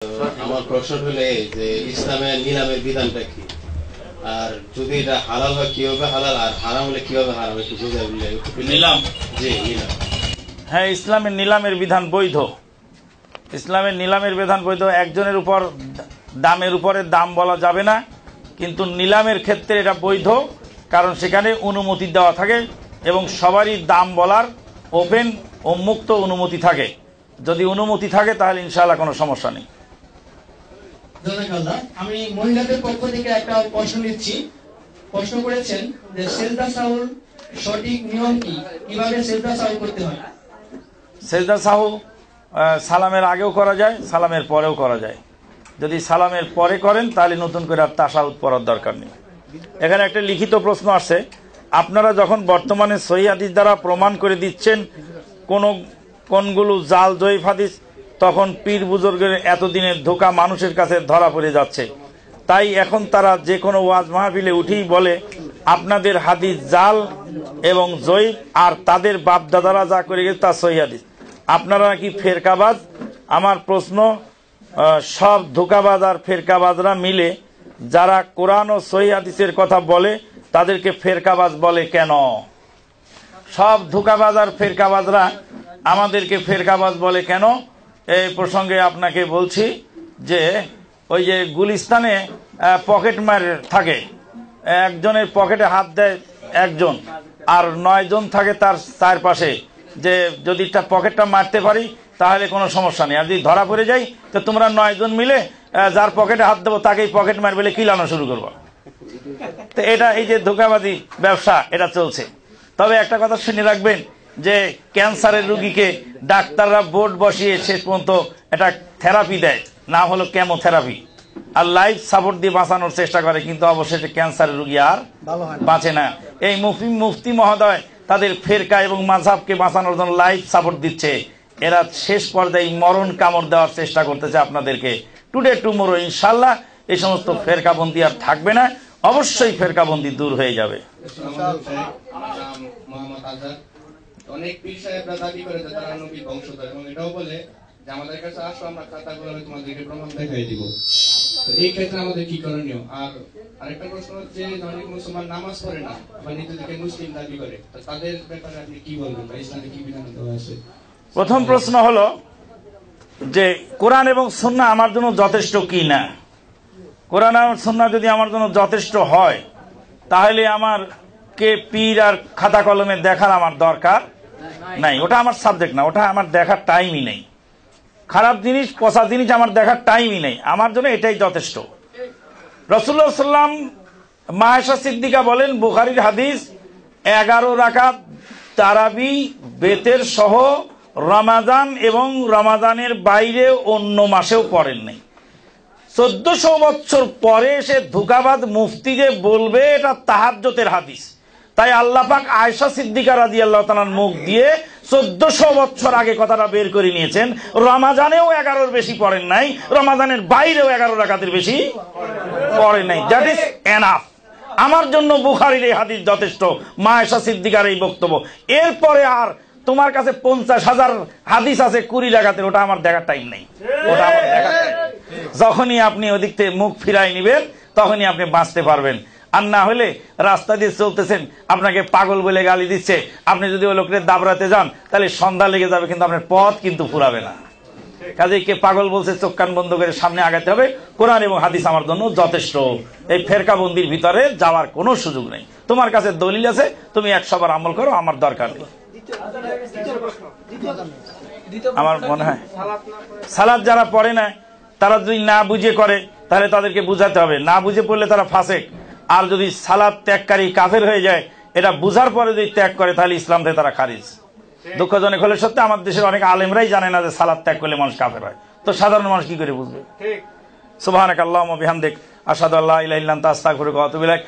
আমার প্রশ্ন হলো এই যে ইসলামের নিলামের বিধানটা কি, আর যদি এটা হালাল হয় কিভাবে হালাল, আর হারাম হলে কিভাবে হারাম, একটু বুঝাই বললে। নিলাম, জি নিলাম। হ্যাঁ, ইসলামের নিলামের বিধান বৈধ। ইসলামের নিলামের বিধান বৈধ। একজনের উপর দামের উপরে দাম বলা যাবে না, কিন্তু নিলামের ক্ষেত্রে এটা বৈধ, কারণ সেখানে অনুমতি দেওয়া থাকে এবং সবারই দাম বলার ওপেন ও মুক্ত অনুমতি থাকে। যদি অনুমতি থাকে তাহলে ইনশাআল্লাহ কোনো সমস্যা নেই। আমি মহিলাদের পক্ষ থেকে একটা প্রশ্ন নিচ্ছি। প্রশ্ন করেছেন যে সেজদা সাহুর সঠিক নিয়ম কি, কিভাবে সেজদা সাহু করতে হয়? সেজদা সাহু সালামের আগেও করা যায়, সালামের পরেও করা যায়। যদি সালামের পরে করেন তাহলে নতুন করে আর তাশাহুদ পড়ার দরকার নেই। এখানে একটা লিখিত প্রশ্ন আসছে, আপনারা যখন বর্তমানে সহিহ হাদিস দ্বারা প্রমাণ করে দিচ্ছেন কোনগুলো জাল জয়ীফ হাদিস, তখন পীর বুজুর্গের এতদিনের ধোঁকা মানুষের কাছে ধরা পড়ে যাচ্ছে। তাই এখন তারা যে কোনো ওয়াজ মাহফিলে উঠেই বলে আপনাদের হাদিস জাল এবং জয়ীফ, আর তাদের বাপদাদারা যা করে গেছে তা সহিহ হাদিস। আপনারা কি ফেরকাবাজ? আমার প্রশ্ন, সব ধোঁকাবাজ আর ফেরকাবাজরা মিলে যারা কোরআন ও সহিহ হাদিসের কথা বলে তাদেরকে ফেরকাবাজ বলে কেন? সব ধোঁকাবাজ আর ফেরকাবাজরা আমাদেরকে ফেরকাবাজ বলে কেন? এই প্রসঙ্গে আপনাকে বলছি যে ওই যে গুলিস্তানে পকেট মার থাকে, একজনের পকেটে হাত দেয় একজন, আর 9 জন থাকে তার চারপাশে, যে যদি তার পকেটটা মারতে পারি তাহলে কোনো সমস্যা নেই, আর যদি ধরা পড়ে যাই তো তোমরা 9 জন মিলে যার পকেটে হাত দেবো তাকেই পকেট মার বলে কিলানো শুরু করবো। তো এটা এই যে ধোঁকাবাজি ব্যবসা এটা চলছে। তবে একটা কথা শুনে রাখবেন যে ক্যান্সারের রুগীকে ডাক্তাররা বোর্ড বসিয়ে শেষ পর্যন্ত এটা থেরাপি দেয়, নাম হলো কেমোথেরাপি, আর লাইফ সাপোর্ট দিয়ে বাঁচানোর চেষ্টা করে, কিন্তু অবশেষে ক্যান্সারের রুগী আর বাঁচে না। এই মুফতি মহোদয় তাদের ফেরকা এবং মাযহাবকে বাঁচানোর জন্য লাইফ সাপোর্ট দিচ্ছে। এরা শেষ পর্যায়ে মরণ কামড় দেওয়ার চেষ্টা করতেছে আপনাদেরকে। টুডে টুমোরো ইনশাল্লাহ এই সমস্ত ফেরকাবন্দি আর থাকবে না, অবশ্যই ফেরকাবন্দি দূর হয়ে যাবে। অনেক পীর সাহেবরা দাবি করে যে তারা নবীর বংশধর, এবং এটাও বলে যে আমাদের কাছে আসো, আমরা খাতাগুলো তোমাদেরকে প্রমাণ দেখাই দিব। তো এই ক্ষেত্রে আমাদের কি করণীয়? আর আরেকটা প্রশ্ন হচ্ছে, অনেক মুসলমান নামাজ পড়ে না বা নিজেদেরকে মুসলিম দাবি করে, তো তাদের ব্যাপারে আপনি কি বলবেন বা ইসলামে কি বিধান দেওয়া আছে? প্রথম প্রশ্ন হলো যে কোরআন এবং সুন্নাহ আমার জন্য যথেষ্ট কি না। কোরআন এবং সুন্নাহ যদি আমার জন্য যথেষ্ট হয় তাহলে আমার কে পীর আর খাতা কলমে দেখার আমার দরকার নাই, ওটা আমার সাবজেক্ট না, ওটা আমার দেখার টাইমই নেই। খারাপ জিনিস পচা জিনিস আমার দেখার টাইমই নেই, আমার জন্য এটাই যথেষ্ট। রাসূলুল্লাহ সাল্লাল্লাহু আলাইহি ওয়াসাল্লাম মা আয়েশা সিদ্দিকা বলেন, বুখারীর হাদিস, 11 রাকাত তারাবি বেতের সহ রমাজান এবং রমাজানের বাইরে অন্য মাসেও পড়েন নাই। 1400 বছর পরে সে ধোঁকাবাজ মুফতি যে বলবে এটা তাহাজ্জুদের হাদিস, তাই আল্লাহ পাক আয়েশা সিদ্দিকা রাদিয়াল্লাহু তাআলার মুখ দিয়ে 1400 বছর আগে কথাটা বের করে নিয়েছেন। রমাজানেও 11-র বেশি পড়েন নাই, রমাজানের বাইরেও 11 রাকাতের বেশি পড়েন নাই। That is enough. আমার জন্য বুখারীর এই হাদিস যথেষ্ট, মা আয়েশা সিদ্দিকার এই বক্তব্য। এরপরে আর তোমার কাছে 50,000 হাদিস আছে 20 রাকাতের, ওটা আমার দেখার টাইম নেই, ওটা আমার দেখার টাইম। যখনই আপনি ওদিক থেকে মুখ ফিরাই নিবেন তখনই আপনি বাঁচতে পারবেন। আর না হলে রাস্তা দিয়ে চলতেছেন, আপনাকে পাগল বলে গালি দিচ্ছে, আপনি যদি ওই লোকের দাবড়াতে যান তাহলে সন্ধ্যা লেগে যাবে, কিন্তু আপনার পথ কিন্তু ফুরাবে না। কাজেই কে পাগল বলছে চোখ কান বন্ধ করে সামনে আগাতে হবে। কোরআন এবং হাদিস আমার জন্য যথেষ্ট, এই ফেরকাবন্দির ভিতরে যাওয়ার কোনো সুযোগ নেই। তোমার কাছে দলিল আছে, তুমি 100 বার আমল করো, আমার দরকার নেই। আমার মনে হয় সালাত যারা পড়ে না তারা যদি না বুঝে করে তাহলে তাদেরকে বুঝাতে হবে, না বুঝে পড়লে তারা ফাসেক। আর যদি সালাত ত্যাগকারী কাফের হয়ে যায়, এটা বুঝার পরে যদি ত্যাগ করে তাহলে ইসলাম থেকে তারা খারিজ। দুঃখজনক হলে সত্যি আমার দেশের অনেক আলেমরাই জানে না যে সালাত ত্যাগ করলে মানুষ কাফের হয়, তো সাধারণ মানুষ কি করে বুঝবে? সুবহানাকাল্লাহুম্মা বিহামদিক আশহাদু আল্লা ইলাহা ইল্লা আনতা আস্তাগফিরুকা ওয়া আতুবু ইলাইক।